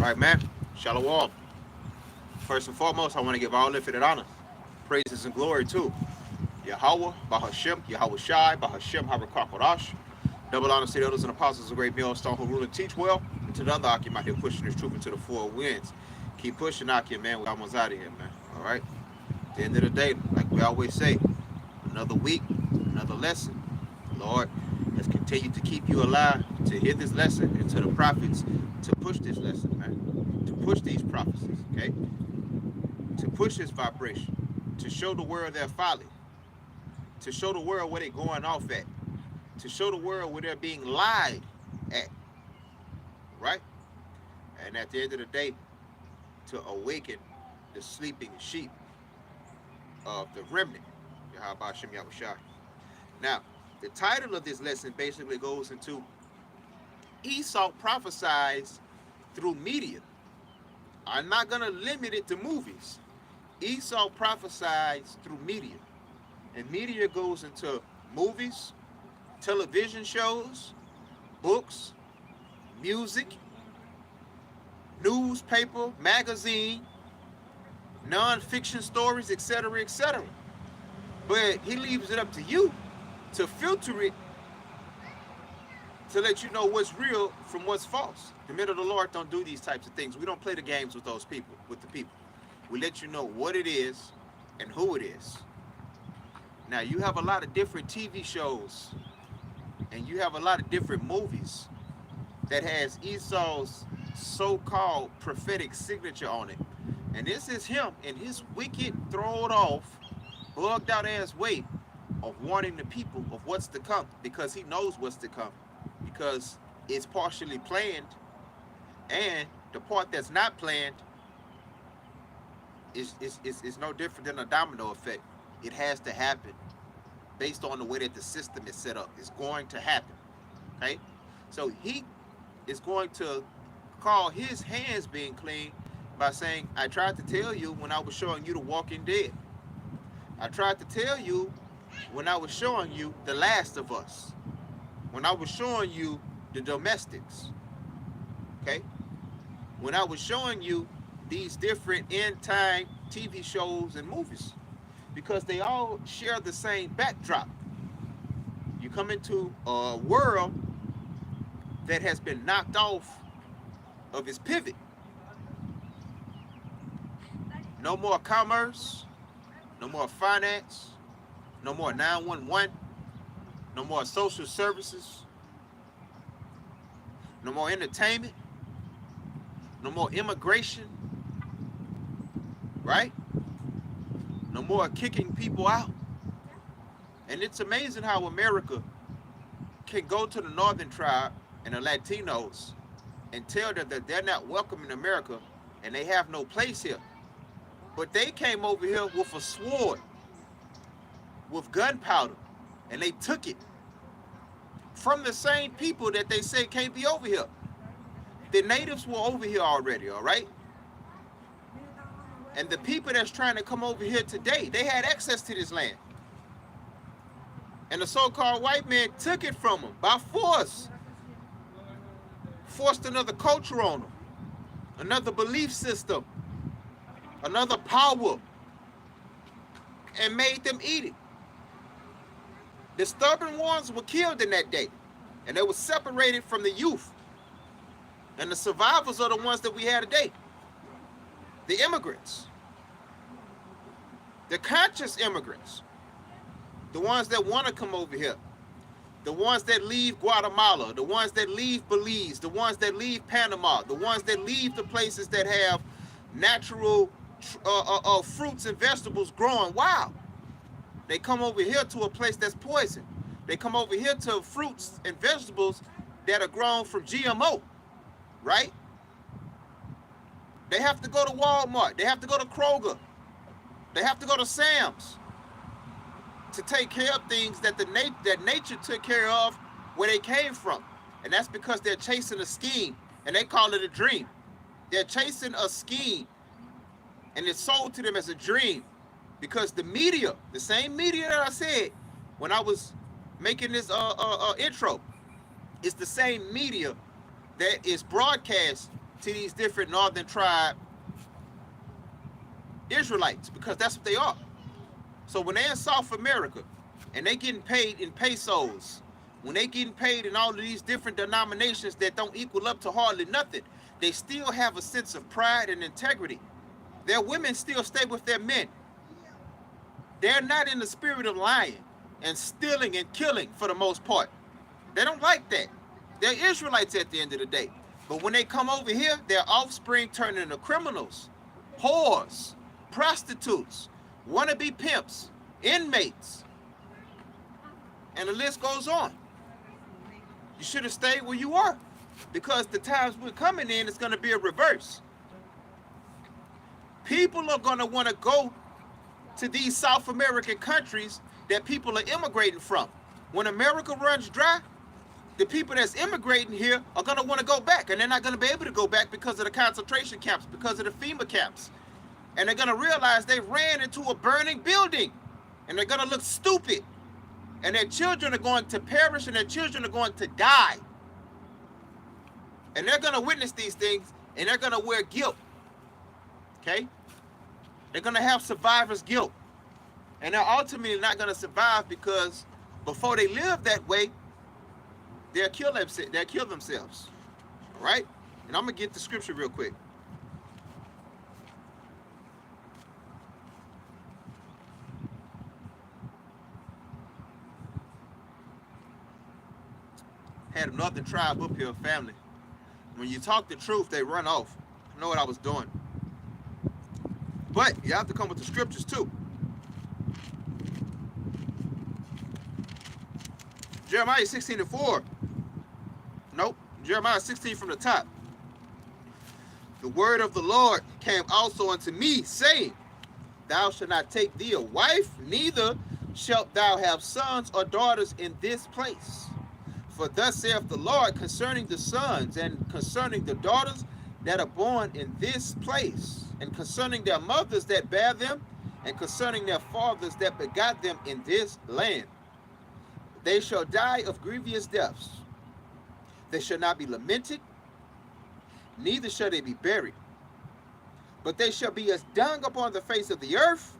Right, man. Shalom. First and foremost, I want to give all infinite honor, praises, and glory to Yahweh, Bahashem, Yahweh Shai, Bahashem, Harakakarash. Double honor to the elders and apostles of great millstone who rule and teach well. And to the other Akim out here pushing this truth into the four winds. Keep pushing Akim, man. We're almost out of here, man. All right? At the end of the day, like we always say, another week, another lesson. The Lord has continued to keep you alive to hear this lesson and to the prophets to push this lesson, man. To push these prophecies, okay? To push this vibration. To show the world their folly. To show the world where they're going off at. To show the world where they're being lied at. Right? And at the end of the day, to awaken the sleeping sheep of the remnant. Now, the title of this lesson basically goes into Esau prophesies through media. I'm not going to limit it to movies. Esau prophesies through media. And media goes into movies, television shows, books, music, newspaper, magazine, non-fiction stories, etc., etc. But he leaves it up to you to filter it to let you know what's real from what's false. The men of the Lord don't do these types of things. We don't play the games with those people, with the people. We let you know what it is and who it is. Now, you have a lot of different TV shows and you have a lot of different movies that has Esau's so-called prophetic signature on it. And this is him in his wicked, thrown off, bugged out ass way of warning the people of what's to come, because he knows what's to come, because it's partially planned, and the part that's not planned is no different than a domino effect. It has to happen based on the way that the system is set up. It's going to happen, okay? So he is going to call his hands being clean by saying, I tried to tell you when I was showing you The Walking Dead. I tried to tell you when I was showing you The Last of Us. When I was showing you The Domestics. Okay? When I was showing you these different end time TV shows and movies. Because they all share the same backdrop. You come into a world that has been knocked off of its pivot. No more commerce, no more finance, no more 911, no more social services, no more entertainment, no more immigration, right? No more kicking people out. And it's amazing how America can go to the northern tribe and the Latinos and tell them that they're not welcome in America and they have no place here. But they came over here with a sword, with gunpowder, and they took it from the same people that they say can't be over here. The natives were over here already, all right? And the people that's trying to come over here today, they had access to this land. And the so-called white man took it from them by force. Forced another culture on them, another belief system, another power, and made them eat it. The stubborn ones were killed in that day, and they were separated from the youth. And the survivors are the ones that we have today. The immigrants, the conscious immigrants, the ones that want to come over here, the ones that leave Guatemala, the ones that leave Belize, the ones that leave Panama, the ones that leave the places that have natural fruits and vegetables growing wild. They come over here to a place that's poison. They come over here to fruits and vegetables that are grown from GMO, right? They have to go to Walmart. They have to go to Kroger. They have to go to Sam's to take care of things that nature took care of where they came from. And that's because they're chasing a scheme, and they call it a dream. They're chasing a scheme, and it's sold to them as a dream, because the media, the same media that I said when I was making this intro, is the same media that is broadcast to these different northern tribe Israelites, because that's what they are. So when they're in South America and they getting paid in pesos, when they getting paid in all of these different denominations that don't equal up to hardly nothing, they still have a sense of pride and integrity. Their women still stay with their men. They're not in the spirit of lying and stealing and killing for the most part. They don't like that. They're Israelites at the end of the day. But when they come over here, their offspring turn into criminals, whores, prostitutes, wannabe pimps, inmates, and the list goes on. You should have stayed where you are, because the times we're coming in, it's going to be a reverse. People are going to want to go to these South American countries that people are immigrating from. When America runs dry, the people that's immigrating here are going to want to go back, and they're not going to be able to go back because of the concentration camps, because of the FEMA camps. And they're going to realize they ran into a burning building, and they're going to look stupid. And their children are going to perish, and their children are going to die. And they're going to witness these things, and they're going to wear guilt. Okay? They're going to have survivor's guilt. And they're ultimately not going to survive, because before they live that way, they'll kill themselves. All right? And I'm going to get the scripture real quick. Had a northern tribe up here, family. When you talk the truth, they run off. I know what I was doing. But you have to come with the scriptures too. Jeremiah 16:4. Nope. Jeremiah 16 from the top. The word of the Lord came also unto me, saying, Thou shalt not take thee a wife, neither shalt thou have sons or daughters in this place. For thus saith the Lord concerning the sons and concerning the daughters that are born in this place, and concerning their mothers that bear them, and concerning their fathers that begot them in this land. They shall die of grievous deaths. They shall not be lamented, neither shall they be buried. But they shall be as dung upon the face of the earth,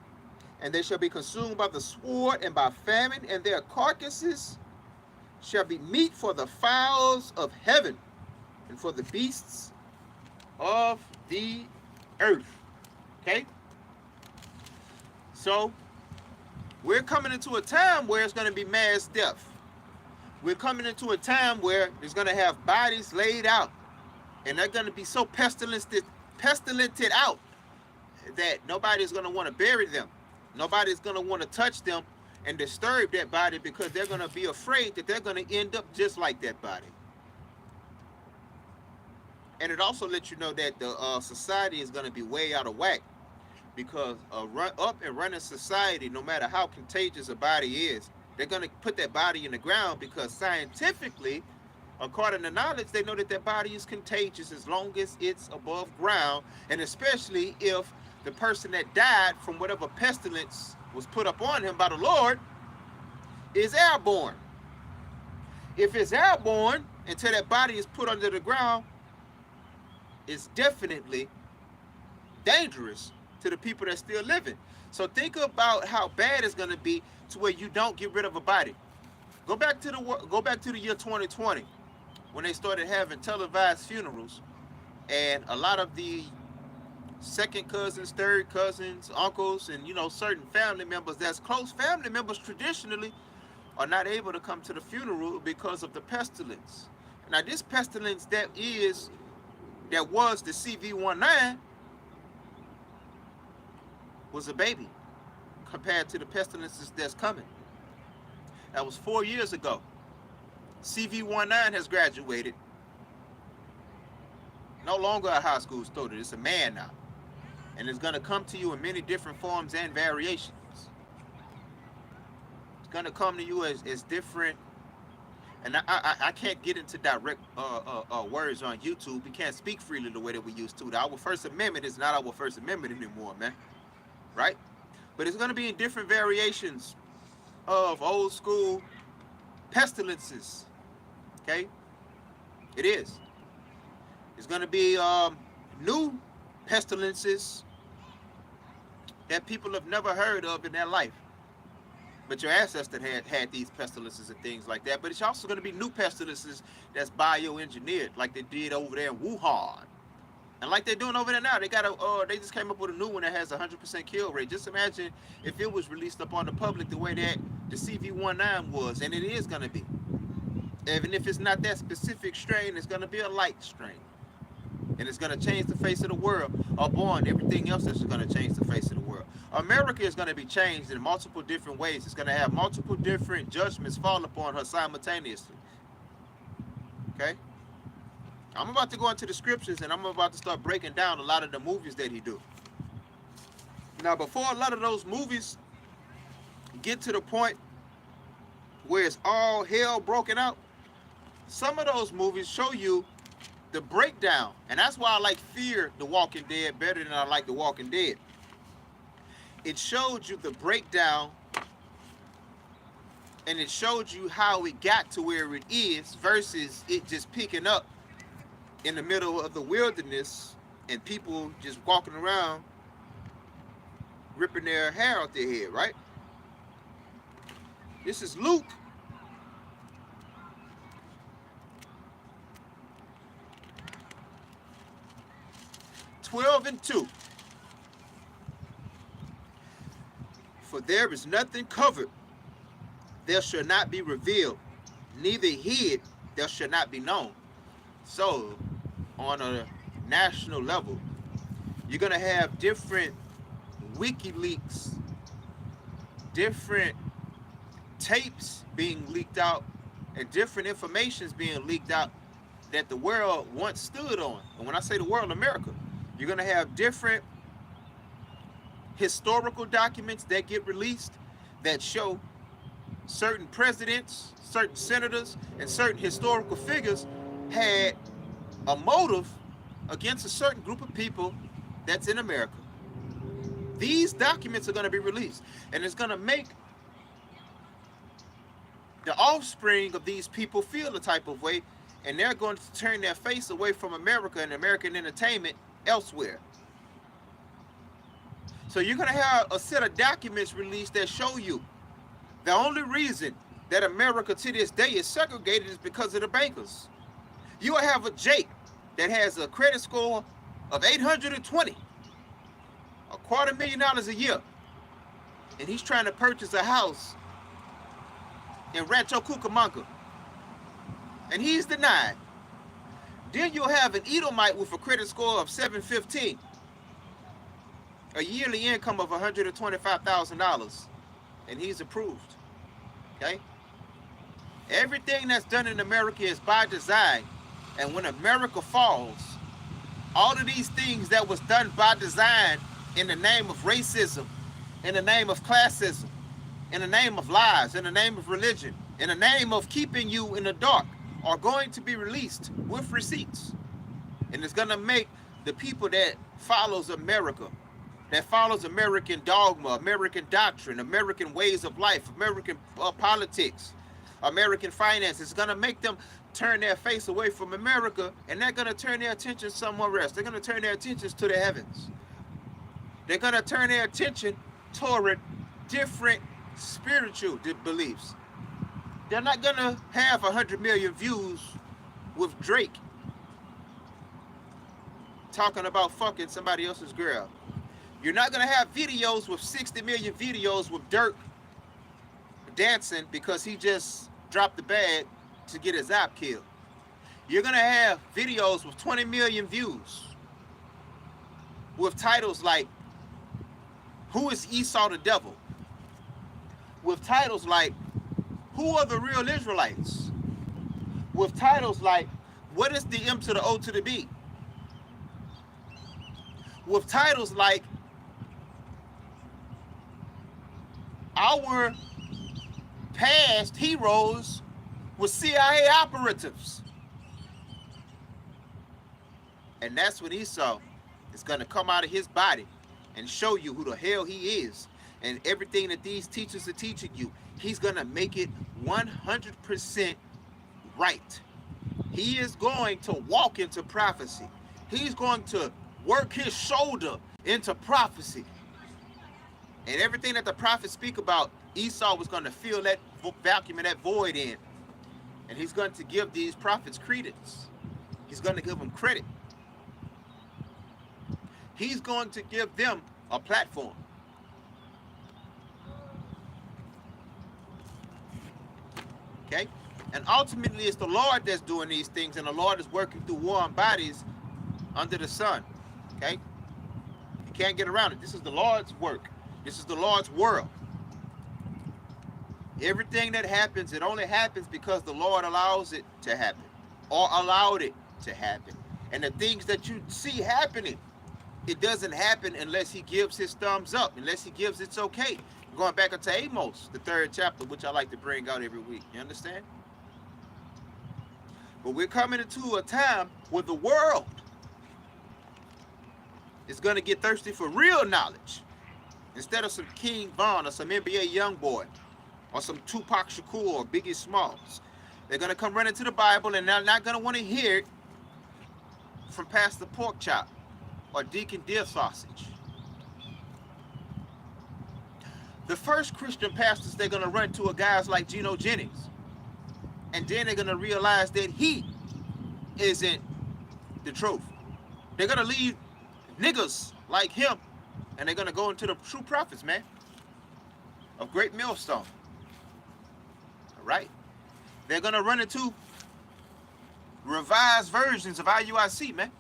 and they shall be consumed by the sword and by famine, and their carcasses shall be meat for the fowls of heaven and for the beasts of the earth. Okay? So, we're coming into a time where it's going to be mass death. We're coming into a time where there's going to have bodies laid out, and they're going to be so pestilented out that nobody's going to want to bury them. Nobody's going to want to touch them and disturb that body, because they're going to be afraid that they're going to end up just like that body. And it also lets you know that the society is going to be way out of whack, because a up and running society, no matter how contagious a body is, they're going to put that body in the ground, because scientifically, according to knowledge, they know that that body is contagious as long as it's above ground, and especially if the person that died from whatever pestilence was put upon him by the Lord is airborne. If it's airborne until that body is put under the ground, it's definitely dangerous to the people that's still living. So think about how bad it's going to be to where you don't get rid of a body. Go back to the year 2020, when they started having televised funerals, and a lot of the second cousins, third cousins, uncles, and certain family members that's close family members traditionally are not able to come to the funeral because of the pestilence. Now this pestilence that was the CV-19 was a baby compared to the pestilences that's coming. That was 4 years ago. CV-19 has graduated. No longer a high school student, it's a man now. And it's going to come to you in many different forms and variations. It's going to come to you as different. And I can't get into direct words on YouTube. We can't speak freely the way that we used to. Our First Amendment is not our First Amendment anymore, man. Right? But it's going to be in different variations of old school pestilences. Okay? It is. There's going to be new pestilences that people have never heard of in their life. But your ancestors had these pestilences and things like that. But it's also going to be new pestilences that's bioengineered, like they did over there in Wuhan. And like they're doing over there now, they just came up with a new one that has a 100% kill rate. Just imagine if it was released up on the public the way that the CV19 was, and it is going to be. Even if it's not that specific strain, it's going to be a light strain. And it's going to change the face of the world, upon everything else that's going to change the face of the world. America is going to be changed in multiple different ways. It's going to have multiple different judgments fall upon her simultaneously. Okay? I'm about to go into the scriptures, and I'm about to start breaking down a lot of the movies that he do. Now, before a lot of those movies get to the point where it's all hell broken out, some of those movies show you the breakdown. And that's why I like Fear the Walking Dead better than I like The Walking Dead. It showed you the breakdown, and it showed you how it got to where it is versus it just picking up in the middle of the wilderness and people just walking around ripping their hair out their head, right? This is Luke 12:2. For there is nothing covered, there shall not be revealed, neither hid, there shall not be known. So, on a national level, you're going to have different WikiLeaks, different tapes being leaked out, and different informations being leaked out that the world once stood on. And when I say the world, America, you're going to have different historical documents that get released that show certain presidents, certain senators, and certain historical figures had a motive against a certain group of people that's in America. These documents are going to be released, and it's going to make the offspring of these people feel a type of way, and they're going to turn their face away from America and American entertainment elsewhere. So you're going to have a set of documents released that show you the only reason that America to this day is segregated is because of the bankers. You will have a Jake that has a credit score of 820, $250,000 a year, and he's trying to purchase a house in Rancho Cucamonga, and he's denied. Then you'll have an Edomite with a credit score of 715, a yearly income of $125,000, and he's approved. Okay? Everything that's done in America is by design, and when America falls, all of these things that was done by design in the name of racism, in the name of classism, in the name of lies, in the name of religion, in the name of keeping you in the dark, are going to be released with receipts. And it's going to make the people that follows America, that follows American dogma, American doctrine, American ways of life, American politics, American finance, it's going to make them turn their face away from America, and they're going to turn their attention somewhere else. They're going to turn their attentions to the heavens. They're going to turn their attention toward different spiritual beliefs. They're not going to have 100 million views with Drake talking about fucking somebody else's girl. You're not going to have videos with 60 million videos with Dirk dancing because he just dropped the bag to get his op killed. You're going to have videos with 20 million views with titles like, Who is Esau the Devil? With titles like, Who are the real Israelites? With titles like, What is the M to the O to the B? With titles like, Our past heroes were CIA operatives. And that's when Esau is going to come out of his body and show you who the hell he is. And everything that these teachers are teaching you, he's going to make it 100% right. He is going to walk into prophecy. He's going to work his shoulder into prophecy. And everything that the prophets speak about, Esau was going to fill that vacuum and that void in. And he's going to give these prophets credence. He's going to give them credit. He's going to give them a platform. Okay? And ultimately, it's the Lord that's doing these things, and the Lord is working through warm bodies under the sun. Okay? You can't get around it. This is the Lord's work. This is the Lord's world. Everything that happens, it only happens because the Lord allows it to happen, or allowed it to happen. And the things that you see happening, it doesn't happen unless he gives his thumbs up, unless he gives it's okay. Going back into Amos, the 3rd chapter, which I like to bring out every week. You understand? But we're coming into a time where the world is going to get thirsty for real knowledge. Instead of some King Von or some NBA Youngboy or some Tupac Shakur or Biggie Smalls. They're going to come running to the Bible, and they're not going to want to hear it from Pastor Porkchop or Deacon Deer Sausage. The first Christian pastors they're going to run to are guys like Geno Jennings. And then they're going to realize that he isn't the truth. They're going to leave niggas like him, and they're going to go into the true prophets, man, of Great Millstone. All right? They're going to run into revised versions of IUIC, man.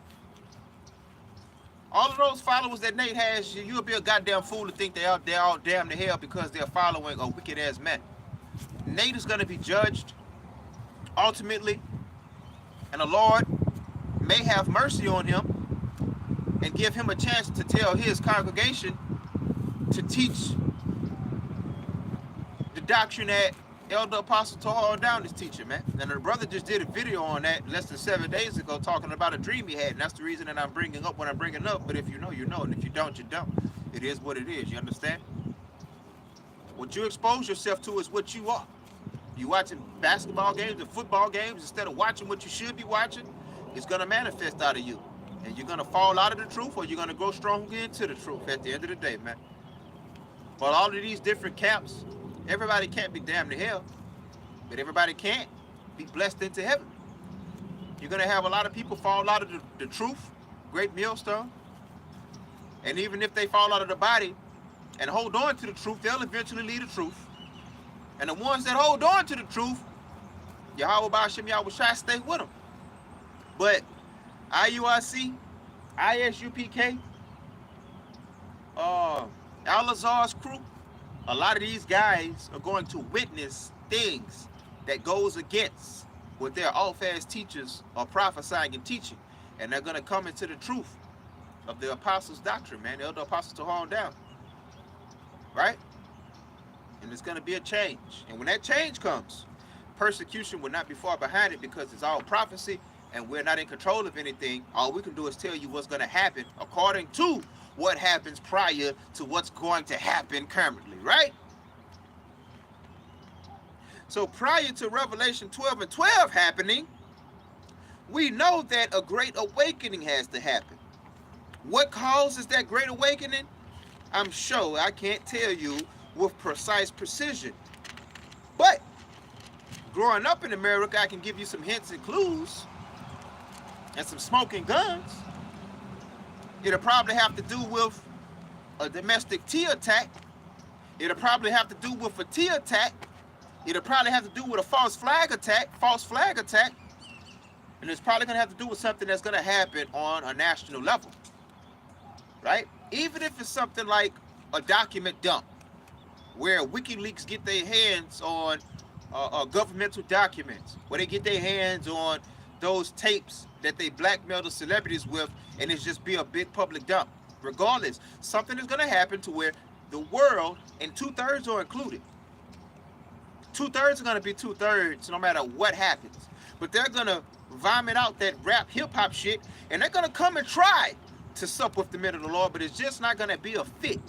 All of those followers that Nate has, you'll be a goddamn fool to think they're all damn to hell because they're following a wicked-ass man. Nate is going to be judged ultimately, and the Lord may have mercy on him and give him a chance to tell his congregation to teach the doctrine that Elder Apostle Tahar Down is teaching, man. And the brother just did a video on that less than 7 days ago talking about a dream he had, and that's the reason that I'm bringing up what I'm bringing up. But if you know, you know, and if you don't, you don't. It is what it is, you understand? What you expose yourself to is what you are. You watching basketball games and football games instead of watching what you should be watching, it's going to manifest out of you. And you're going to fall out of the truth, or you're going to grow stronger into the truth at the end of the day, man. But all of these different camps, everybody can't be damned to hell, but everybody can't be blessed into heaven. You're going to have a lot of people fall out of the truth, Great Millstone. And even if they fall out of the body and hold on to the truth, they'll eventually leave the truth. And the ones that hold on to the truth, Yahweh Ba'ashem Yahweh Shai, stay with them. But IUIC, ISUPK, Al-Azhar's crew, a lot of these guys are going to witness things that goes against what their off-ass teachers are prophesying and teaching. And they're going to come into the truth of the apostles' doctrine, man. The elder apostles to hold down. Right? And it's going to be a change. And when that change comes, persecution will not be far behind it, because it's all prophecy and we're not in control of anything. All we can do is tell you what's going to happen according to what happens prior to what's going to happen currently, right? So prior to Revelation 12 and 12 happening, we know that a great awakening has to happen. What causes that great awakening? I'm sure I can't tell you with precise precision. But growing up in America, I can give you some hints and clues and some smoking guns. It'll probably have to do with a domestic tea attack. It'll probably have to do with a tea attack. It'll probably have to do with a false flag attack. And it's probably going to have to do with something that's going to happen on a national level. Right? Even if it's something like a document dump, where WikiLeaks get their hands on governmental documents, where they get their hands on those tapes that they blackmail the celebrities with, and it's just be a big public dump. Regardless, something is going to happen to where the world, and 2/3 are included. 2/3 are going to be 2/3 no matter what happens. But they're going to vomit out that rap hip-hop shit, and they're going to come and try to sup with the men of the Lord, but it's just not going to be a fit.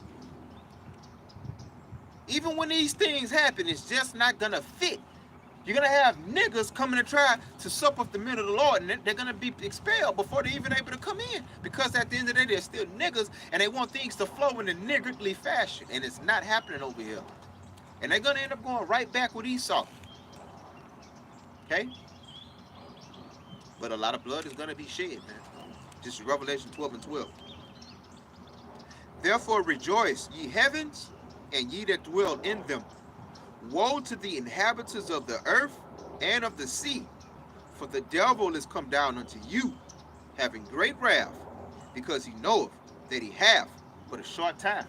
Even when these things happen, it's just not going to fit. You're going to have niggas coming to try to sup up the men of the Lord, and they're going to be expelled before they're even able to come in. Because at the end of the day, they're still niggas, and they want things to flow in a niggardly fashion, and it's not happening over here. And they're going to end up going right back with Esau. Okay? But a lot of blood is going to be shed, man. Just Revelation 12 and 12. Therefore rejoice, ye heavens, and ye that dwell in them. Woe to the inhabitants of the earth and of the sea, for the devil is come down unto you, having great wrath, because he knoweth that he hath but a short time.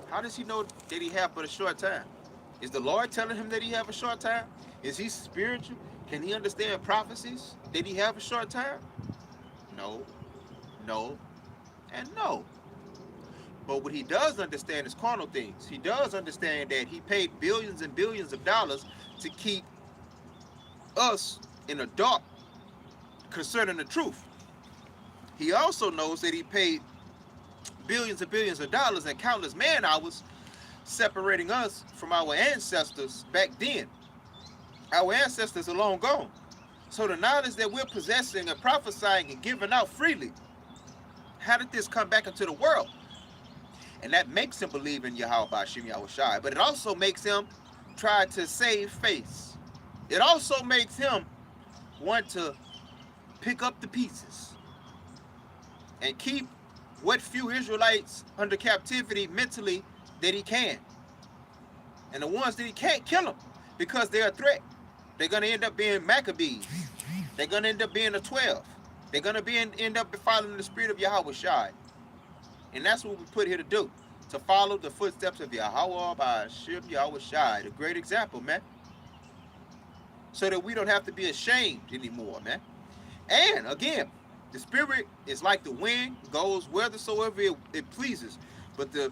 How does he know that he hath but a short time? Is the Lord telling him that he have a short time? Is he spiritual? Can he understand prophecies? Did he have a short time? No, no, and no. But what he does understand is carnal things. He does understand that he paid billions and billions of dollars to keep us in the dark concerning the truth. He also knows that he paid billions and billions of dollars and countless man hours separating us from our ancestors back then. Our ancestors are long gone. So the knowledge that we're possessing and prophesying and giving out freely, how did this come back into the world? And that makes him believe in Yahweh Hashem Yahushai. But it also makes him try to save face. It also makes him want to pick up the pieces and keep what few Israelites under captivity mentally that he can. And the ones that he can't, kill them because they're a threat. They're going to end up being Maccabees. They're going to end up being the 12. They're going to end up following the spirit of Yahweh Shai. And that's what we put here to do. To follow the footsteps of Yahweh by Hashem Yahweh Shai. The great example, man. So that we don't have to be ashamed anymore, man. And again, the spirit is like the wind, goes whithersoever it pleases. But the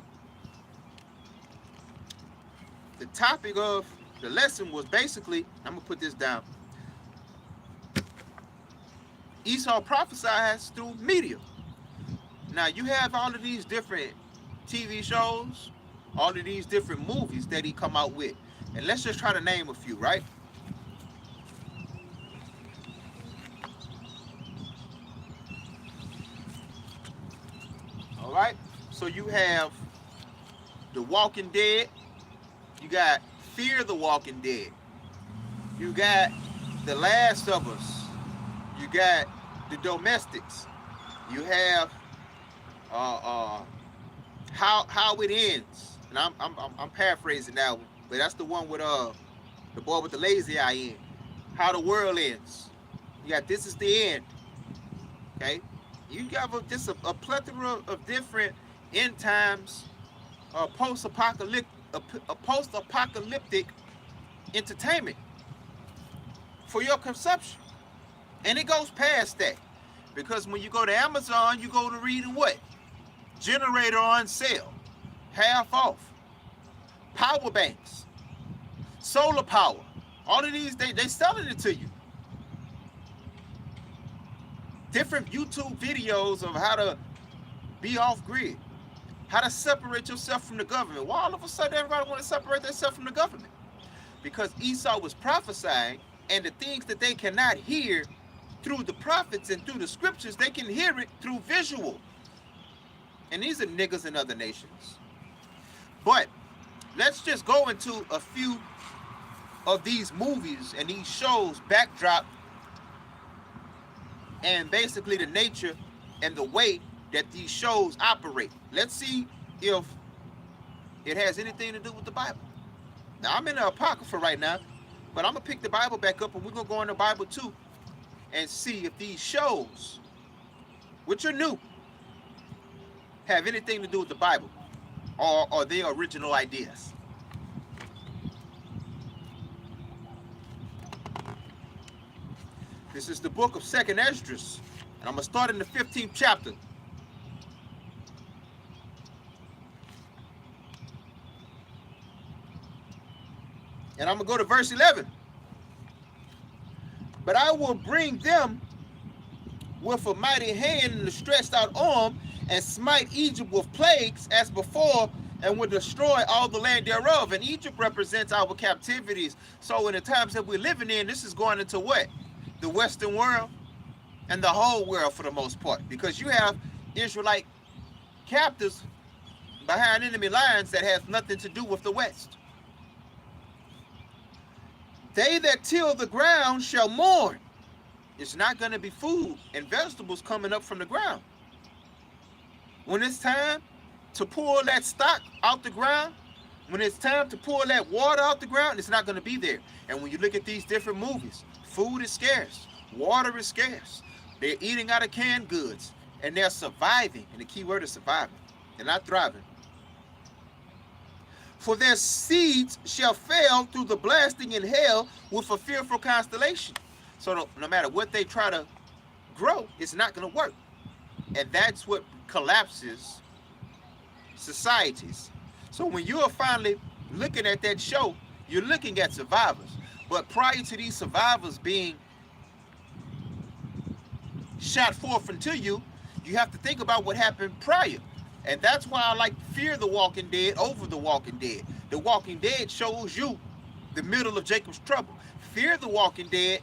topic of the lesson was basically, I'm going to put this down. Esau prophesies through media. Now, you have all of these different TV shows, all of these different movies that he come out with. And let's just try to name a few, right? All right? So you have The Walking Dead. You got Fear the Walking Dead. You got The Last of Us. You got The Domestics. You have How It Ends, and I'm paraphrasing now, but that's the one with the boy with the lazy eye in. How the World Ends. You got This Is the End. Okay, you got just a plethora of different end times, post-apocalyptic entertainment for your consumption, and it goes past that, because when you go to Amazon, you go to reading what? Generator on sale, half off, power banks, solar power, all of these, they selling it to you. Different YouTube videos of how to be off grid, how to separate yourself from the government. Why all of a sudden everybody want to separate themselves from the government? Because Esau was prophesying, and the things that they cannot hear through the prophets and through the scriptures, they can hear it through visual. And these are niggas in other nations. But let's just go into a few of these movies and these shows backdrop, and basically the nature and the way that these shows operate. Let's see if it has anything to do with the Bible. Now, I'm in the Apocrypha right now, but I'm going to pick the Bible back up, and we're going to go in the Bible too and see if these shows, which are new, have anything to do with the Bible, or are they original ideas. This is the book of 2nd Esdras, and I'm going to start in the 15th chapter. And I'm going to go to verse 11. But I will bring them with a mighty hand and a stretched out arm, and smite Egypt with plagues as before, and will destroy all the land thereof. And Egypt represents our captivities. So in the times that we're living in, this is going into what? The Western world and the whole world for the most part. Because you have Israelite captives behind enemy lines that has nothing to do with the West. They that till the ground shall mourn. It's not going to be food and vegetables coming up from the ground. When it's time to pull that stock out the ground, when it's time to pull that water out the ground, it's not going to be there. And when you look at these different movies, food is scarce, water is scarce. They're eating out of canned goods, and they're surviving. And the key word is surviving. They're not thriving. For their seeds shall fail through the blasting in hell with a fearful constellation. So no matter what they try to grow, it's not going to work. And that's what collapses societies. So when you are finally looking at that show, you're looking at survivors. But prior to these survivors being shot forth into you, you have to think about what happened prior. And that's why I like Fear the Walking Dead over The Walking Dead. The Walking Dead shows you the middle of Jacob's trouble. Fear the Walking Dead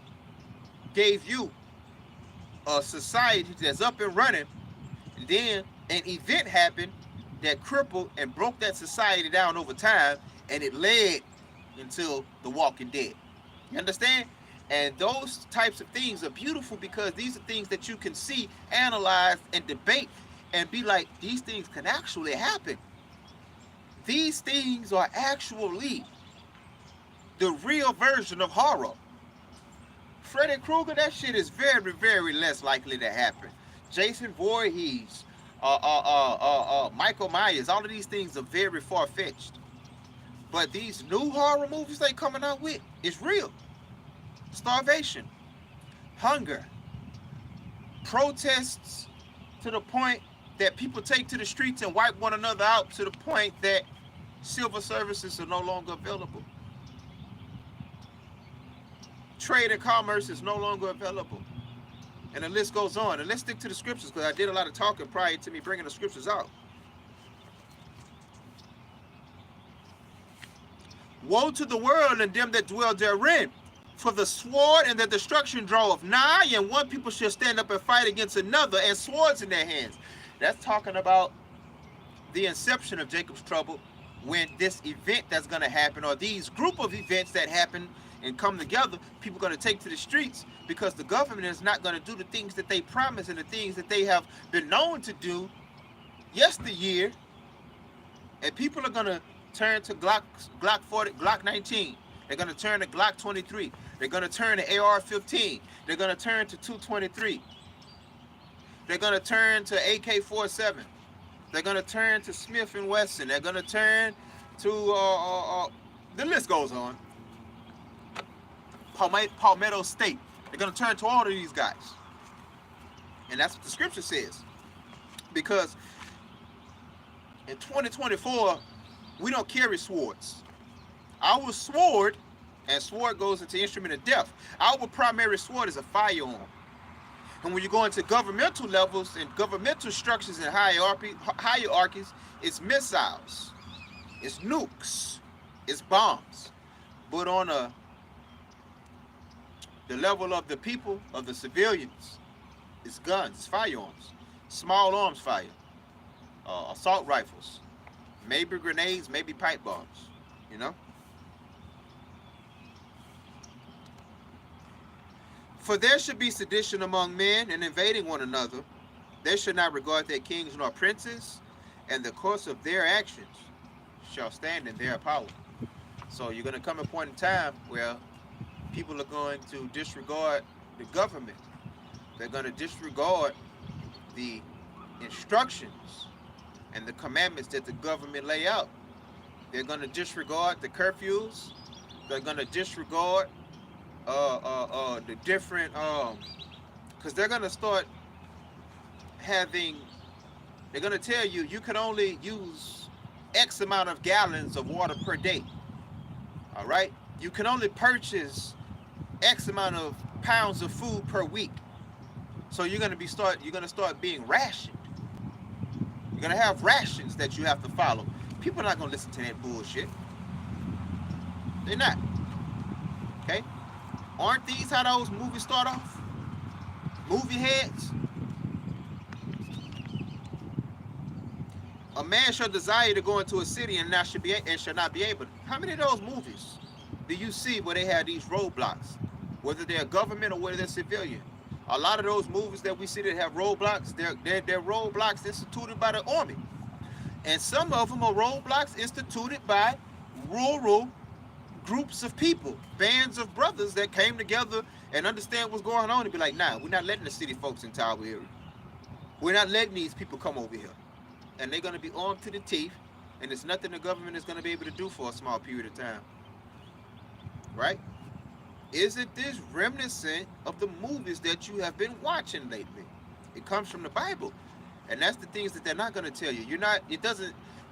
gave you a society that's up and running, and then an event happened that crippled and broke that society down over time, and it led into The Walking Dead. You understand? And those types of things are beautiful because these are things that you can see, analyze, and debate, and be like, these things can actually happen. These things are actually the real version of horror. Freddy Krueger, that shit is very, very less likely to happen. Jason Voorhees, Michael Myers, all of these things are very far-fetched. But these new horror movies they coming out with, it's real. Starvation, hunger, protests to the point that people take to the streets and wipe one another out to the point that civil services are no longer available. Trade and commerce is no longer available. And the list goes on. And let's stick to the scriptures because I did a lot of talking prior to me bringing the scriptures out. Woe to the world and them that dwell therein, for the sword and the destruction draweth nigh, and one people shall stand up and fight against another, and swords in their hands. That's talking about the inception of Jacob's trouble, when this event that's going to happen, or these group of events that happen and come together, people are going to take to the streets because the government is not going to do the things that they promise and the things that they have been known to do yesteryear. And people are going to turn to Glock 40, Glock 19. They're going to turn to Glock 23. They're going to turn to AR-15. They're going to turn to 223. They're going to turn to AK-47. They're going to turn to Smith & Wesson. They're going to turn to, the list goes on. Palmetto State. They're going to turn to all of these guys. And that's what the scripture says. Because in 2024, we don't carry swords. Our sword, and sword goes into instrument of death. Our primary sword is a firearm. And when you go into governmental levels and governmental structures and hierarchies, it's missiles, it's nukes, it's bombs. But on the level of the people, of the civilians, it's guns, it's firearms, small arms fire, assault rifles, maybe grenades, maybe pipe bombs, you know? For there should be sedition among men and invading one another. They should not regard their kings nor princes, and the course of their actions shall stand in their power. So you're going to come a point in time where people are going to disregard the government. They're going to disregard the instructions and the commandments that the government lay out. They're going to disregard the curfews. They're going to disregard the different, because they're going to start having, they're going to tell you, you can only use X amount of gallons of water per day. All right? You can only purchase X amount of pounds of food per week. So you're going to start being rationed. You're going to have rations that you have to follow. People are not going to listen to that bullshit. They're not. Okay? Aren't these how those movies start off? Movie heads. A man shall desire to go into a city and shall not be able. How many of those movies do you see where they have these roadblocks? Whether they're government or whether they're civilian. A lot of those movies that we see that have roadblocks, they're roadblocks instituted by the army. And some of them are roadblocks instituted by rural groups of people, bands of brothers that came together and understand what's going on and be like, nah, we're not letting the city folks into our area. We're not letting these people come over here. And they're going to be armed to the teeth, and there's nothing the government is going to be able to do for a small period of time. Right? Isn't this reminiscent of the movies that you have been watching lately? It comes from the Bible. And that's the things that they're not going to tell you.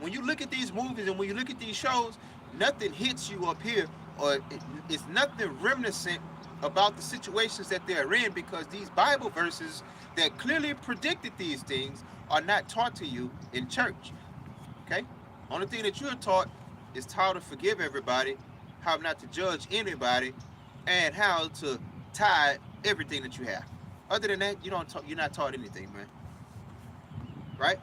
When you look at these movies and when you look at these shows, nothing hits you up here, or it's nothing reminiscent about the situations that they're in, because these Bible verses that clearly predicted these things are not taught to you in church. Okay? Only thing that you're taught is how to forgive everybody, how not to judge anybody, and how to tithe everything that you have. Other than that, you're not taught anything, man. Right?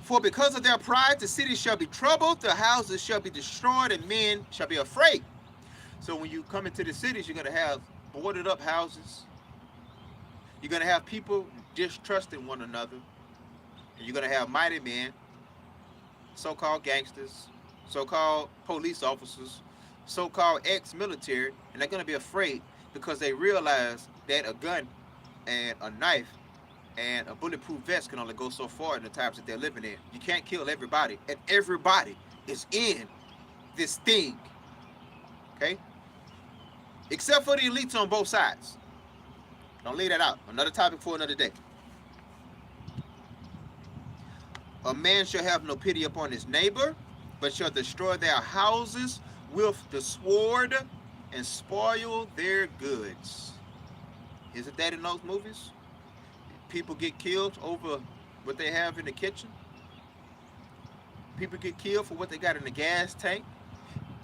For because of their pride, the city shall be troubled, the houses shall be destroyed, and men shall be afraid. So when you come into the cities, you're going to have boarded up houses. You're going to have people distrusting one another. And you're going to have mighty men, so-called gangsters, so-called police officers, so-called ex-military, and they're going to be afraid because they realize that a gun and a knife and a bulletproof vest can only go so far in the times that they're living in. You can't kill everybody, and everybody is in this thing. Okay? Except for the elites on both sides. Don't leave that out. Another topic for another day. A man shall have no pity upon his neighbor, but shall destroy their houses with the sword and spoil their goods. Isn't that in those movies? People get killed over what they have in the kitchen. People get killed for what they got in the gas tank.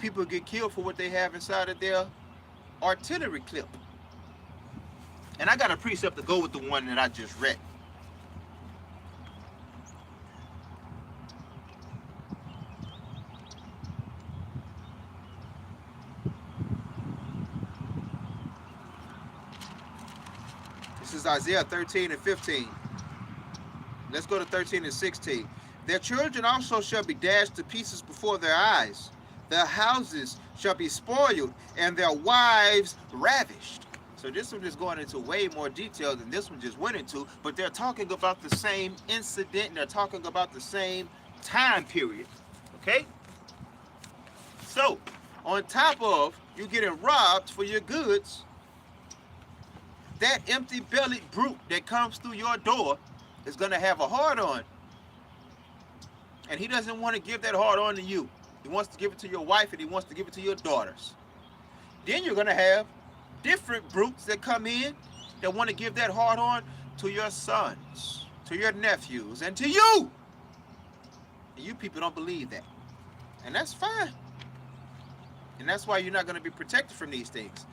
People get killed for what they have inside of their artillery clip. And I got a precept to go with the one that I just read. This is Isaiah 13 and 15. Let's go to 13 and 16. Their children also shall be dashed to pieces before their eyes. Their houses shall be spoiled, and their wives ravished. So this one is going into way more detail than this one just went into, but they're talking about the same incident, and they're talking about the same time period. Okay? So, on top of you getting robbed for your goods, that empty-bellied brute that comes through your door is going to have a hard-on. And he doesn't want to give that hard-on to you. He wants to give it to your wife, and he wants to give it to your daughters. Then you're going to have different brutes that come in that want to give that hard-on to your sons, to your nephews, and to you. And you people don't believe that. And that's fine. And that's why you're not going to be protected from these things.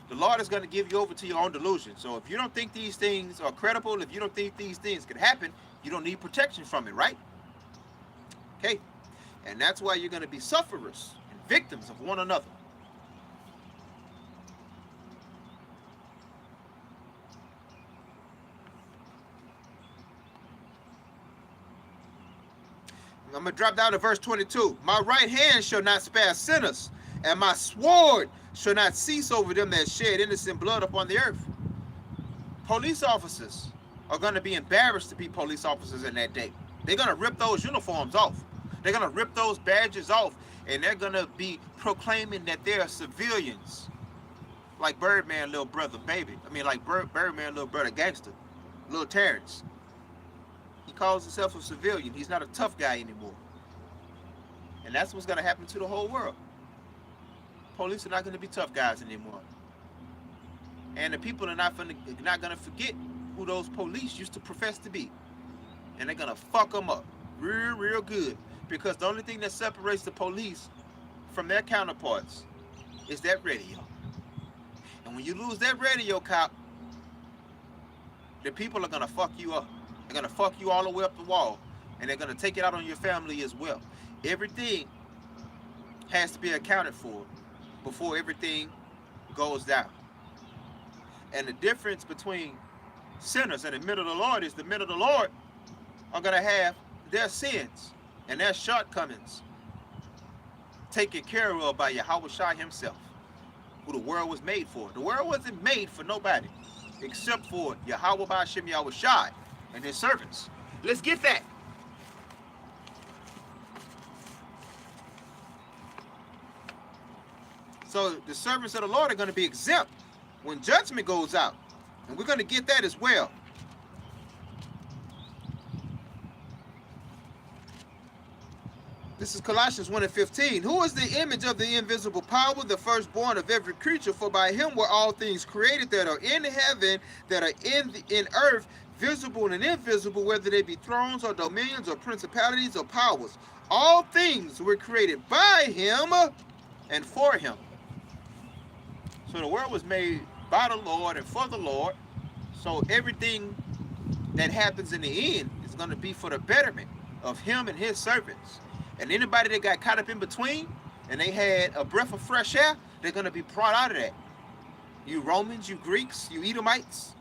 The Lord is going to give you over to your own delusion. So if you don't think these things are credible, if you don't think these things can happen, you don't need protection from it, right? Okay? And that's why you're going to be sufferers and victims of one another. I'm going to drop down to verse 22. My right hand shall not spare sinners, and my sword shall not cease over them that shed innocent blood upon the earth. Police officers are going to be embarrassed to be police officers in that day. They're going to rip those uniforms off. They're going to rip those badges off, and they're going to be proclaiming that they're civilians. Like Birdman, little brother, baby. I mean, like Birdman, little brother, gangster. Little Terrence. He calls himself a civilian. He's not a tough guy anymore. And that's what's going to happen to the whole world. Police are not going to be tough guys anymore. And the people are not going to forget who those police used to profess to be. and they're gonna fuck them up real good, because the only thing that separates the police from their counterparts is that radio. And when you lose that radio, cop, the people are gonna fuck you up. They're gonna fuck you all the way up the wall, and they're gonna take it out on your family as well. Everything has to be accounted for before everything goes down. And the difference between sinners and the men of the Lord is the men of the Lord are going to have their sins and their shortcomings taken care of by Yahweh Shai himself, who the world was made for. The world wasn't made for nobody except for Yahweh Ba'ashem Yahweh Shai and his servants. Let's get that. So the servants of the Lord are going to be exempt when judgment goes out. And we're going to get that as well. This is Colossians 1:15. Who is the image of the invisible power, the firstborn of every creature? For by him were all things created that are in heaven, that are in earth, visible and invisible, whether they be thrones or dominions or principalities or powers. All things were created by him and for him. So the world was made by the Lord and for the Lord. So everything that happens in the end is going to be for the betterment of him and his servants. And anybody that got caught up in between and they had a breath of fresh air, they're going to be brought out of that. You Romans, you Greeks, you Edomites,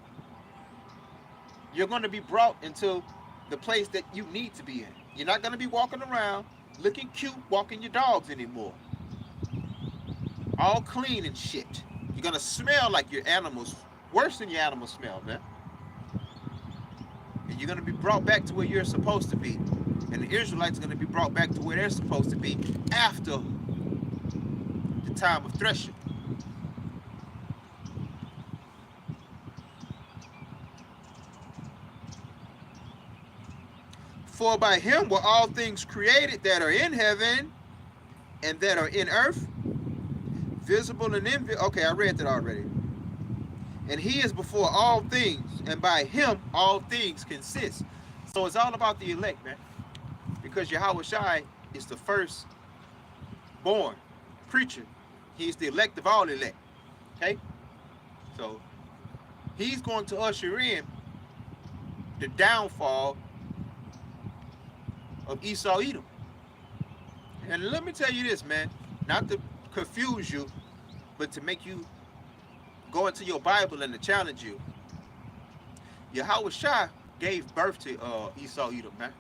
you're going to be brought into the place that you need to be in. You're not going to be walking around looking cute, walking your dogs anymore. All clean and shit. You're going to smell like your animals, worse than your animals smell, man. And you're going to be brought back to where you're supposed to be. And the Israelites are going to be brought back to where they're supposed to be after the time of threshing. For by him were all things created that are in heaven and that are in earth, visible and invisible. Okay, I read that already. And he is before all things, and by him all things consist. So it's all about the elect, man. Because Yahweh Shai is the first born preacher. He's the elect of all elect. Okay? So he's going to usher in the downfall of Esau Edom. And let me tell you this, man, not to confuse you, but to make you go into your Bible and to challenge you. Yahweh Shai gave birth to Esau Edom, man.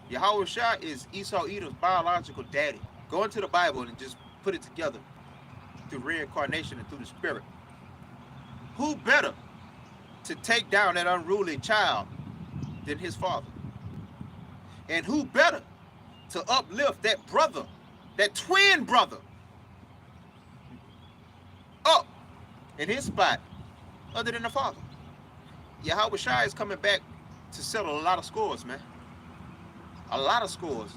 Yahweh Shai is Esau Edom's biological daddy. Go into the Bible and just put it together through reincarnation and through the spirit. Who better to take down that unruly child than his father? And who better to uplift that brother, that twin brother, up in his spot other than the father? Yahweh Shai is coming back to settle a lot of scores, man. A lot of scores.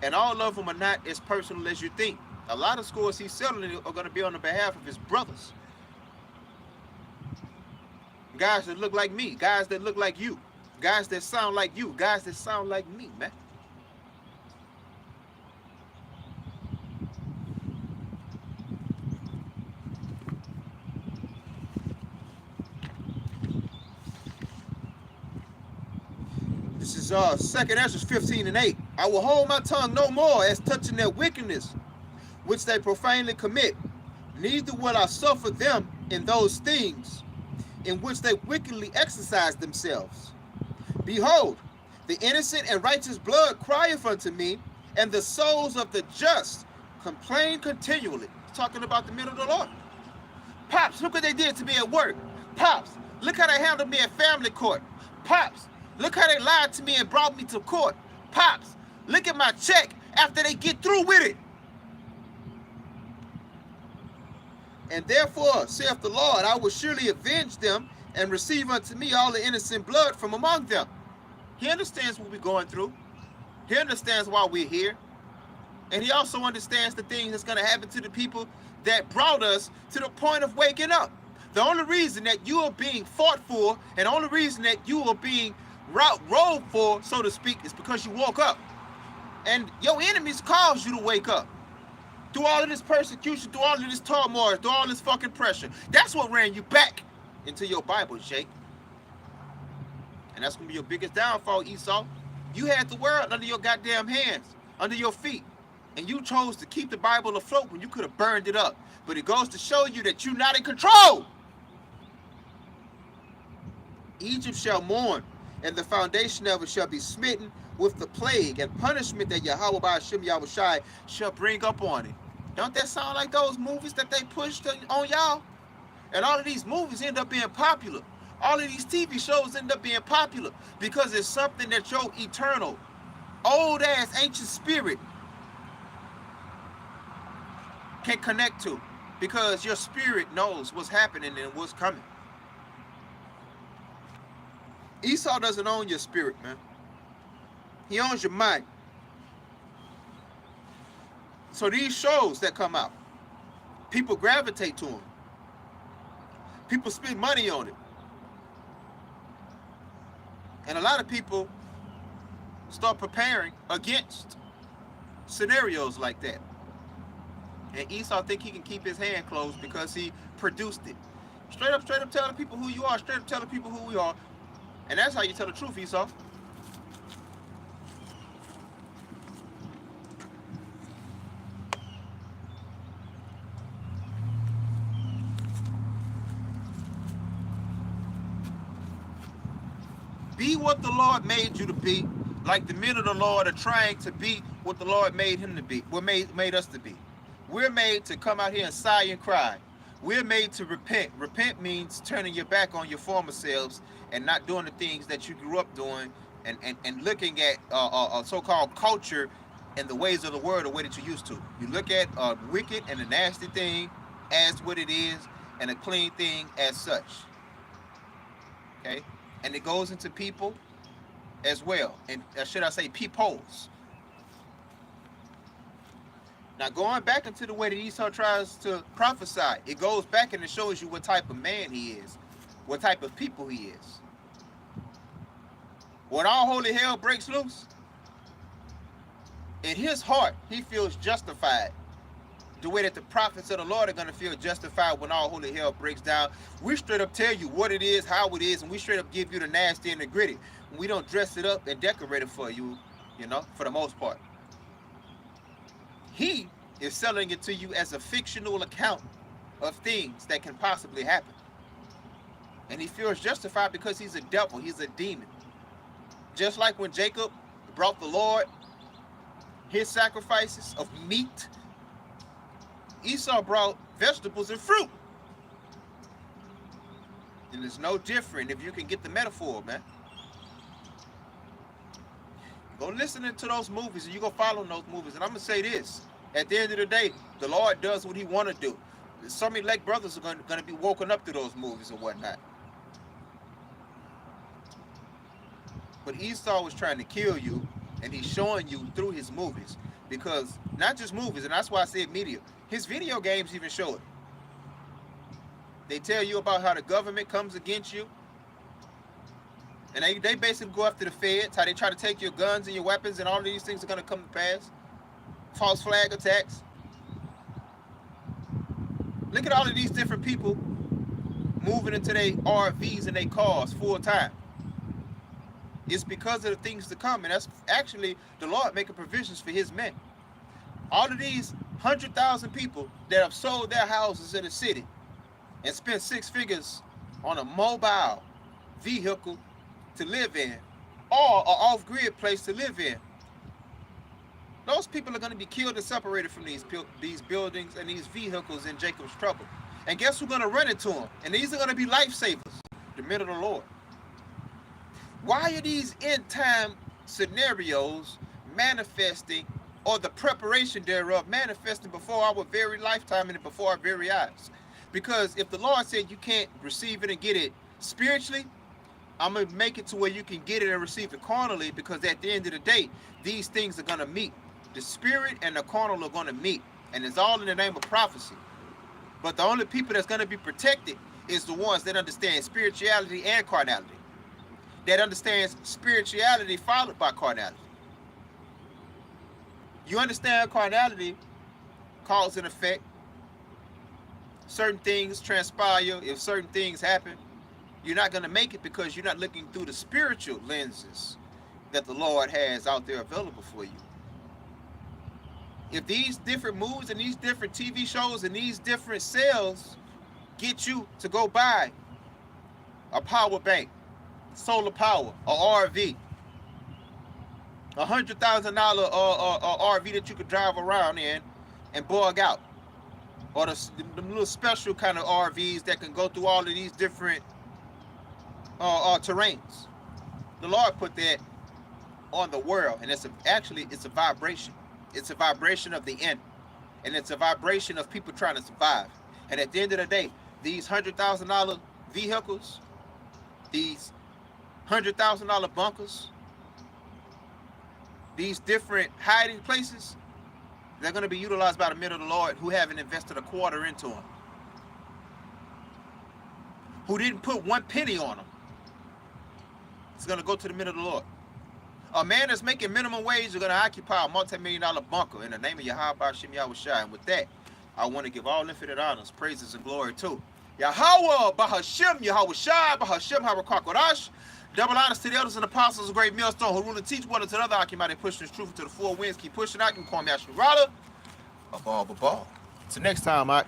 And all of them are not as personal as you think. A lot of scores he's settling are going to be on the behalf of his brothers. Guys that look like me. Guys that look like you. Guys that sound like you. Guys that sound like me, man. This is 2nd Ezra 15:8. I will hold my tongue no more as touching their wickedness, which they profanely commit. Neither will I suffer them in those things in which they wickedly exercise themselves. Behold, the innocent and righteous blood crieth unto me, and the souls of the just complain continually. Talking about the men of the Lord. Pops, look what they did to me at work. Pops, look how they handled me at family court. Pops, look how they lied to me and brought me to court. Pops, look at my check after they get through with it. And therefore, saith the Lord, I will surely avenge them and receive unto me all the innocent blood from among them. He understands what we're going through. He understands why we're here. And he also understands the things that's going to happen to the people that brought us to the point of waking up. The only reason that you are being fought for, and the only reason that you are being road for, so to speak, is because you woke up. And your enemies caused you to wake up. Through all of this persecution, through all of this turmoil, through all this fucking pressure. That's what ran you back into your Bible, Jake. And that's going to be your biggest downfall, Esau. You had the world under your goddamn hands, under your feet. And you chose to keep the Bible afloat when you could have burned it up. But it goes to show you that you're not in control. Egypt shall mourn, and the foundation of it shall be smitten with the plague and punishment that Yahweh by Hashem Yahushai shall bring up on it. Don't that sound like those movies that they pushed on y'all? And all of these movies end up being popular. All of these TV shows end up being popular because it's something that your eternal, old-ass ancient spirit can connect to, because your spirit knows what's happening and what's coming. Esau doesn't own your spirit, man. He owns your mind. So these shows that come out, people gravitate to them. People spend money on it. And a lot of people start preparing against scenarios like that. And Esau think he can keep his hand closed because he produced it. Straight up tell the people who you are. Straight up tell the people who we are. And that's how you tell the truth, Esau. Be what the Lord made you to be, like the men of the Lord are trying to be what the Lord made him to be, what made us to be. We're made to come out here and sigh and cry. We're made to repent. Repent means turning your back on your former selves and not doing the things that you grew up doing, and looking at a so-called culture and the ways of the world the way that you used to. You look at a wicked and a nasty thing as what it is, and a clean thing as such. Okay? And it goes into people as well. And should I say peoples. Now, going back into the way that Esau tries to prophesy, it goes back and it shows you what type of man he is, what type of people he is. When all holy hell breaks loose, in his heart, he feels justified. The way that the prophets of the Lord are going to feel justified when all holy hell breaks down. We straight up tell you what it is, how it is, and we straight up give you the nasty and the gritty. We don't dress it up and decorate it for you, you know, for the most part. He is selling it to you as a fictional account of things that can possibly happen. And he feels justified because he's a devil, he's a demon. Just like when Jacob brought the Lord his sacrifices of meat, Esau brought vegetables and fruit. And it's no different if you can get the metaphor, man. Go listen to those movies and you go follow those movies. And I'm going to say this. At the end of the day, the Lord does what he want to do. Some elect brothers are going to be woken up to those movies and whatnot. But Esau was trying to kill you, and he's showing you through his movies. Because not just movies, and that's why I said media. His video games even show it. They tell you about how the government comes against you. And they basically go after the feds, how they try to take your guns and your weapons, and all of these things are going to come to pass. False flag attacks. Look at all of these different people moving into their RVs and their cars full time. It's because of the things to come, and that's actually the Lord making provisions for his men. All of these 100,000 people that have sold their houses in the city and spent 6 figures on a mobile vehicle to live in, or an off-grid place to live in. Those people are going to be killed and separated from these buildings and these vehicles in Jacob's trouble. And guess who's going to run into them? And these are going to be lifesavers, the men of the Lord. Why are these end-time scenarios manifesting, or the preparation thereof manifesting before our very lifetime and before our very eyes? Because if the Lord said you can't receive it and get it spiritually, I'm going to make it to where you can get it and receive it carnally, because at the end of the day, these things are going to meet. The spirit and the carnal are going to meet, and it's all in the name of prophecy. But the only people that's going to be protected is the ones that understand spirituality and carnality. that understands spirituality followed by carnality. You understand carnality, cause and effect. Certain things transpire. If certain things happen, you're not going to make it because you're not looking through the spiritual lenses that the Lord has out there available for you. If these different movies and these different TV shows and these different sales get you to go buy a power bank, solar power, a RV, $100,000 RV that you could drive around in and bug out, or the little special kind of RVs that can go through all of these different terrains. The Lord put that on the world, and it's a vibration. It's a vibration of the end, and it's a vibration of people trying to survive. And at the end of the day, these $100,000 vehicles, these $100,000 bunkers, these different hiding places, they're going to be utilized by the men of the Lord who haven't invested a quarter into them, who didn't put 1 penny on them. It's going to go to the men of the Lord. A man that's making minimum wage is going to occupy a multi-million-dollar bunker in the name of Yahweh Hashem Yahweh Shai. And with that, I want to give all infinite honors, praises, and glory to Yahweh Bahashem Yahweh Shai Bahashem Harakwakwash. Double honors to the elders and apostles of great millstone who rule and teach one to another. I came out and push this truth into the four winds. Keep pushing out. You can call me Ashurada. A ball. Till next time, Mike.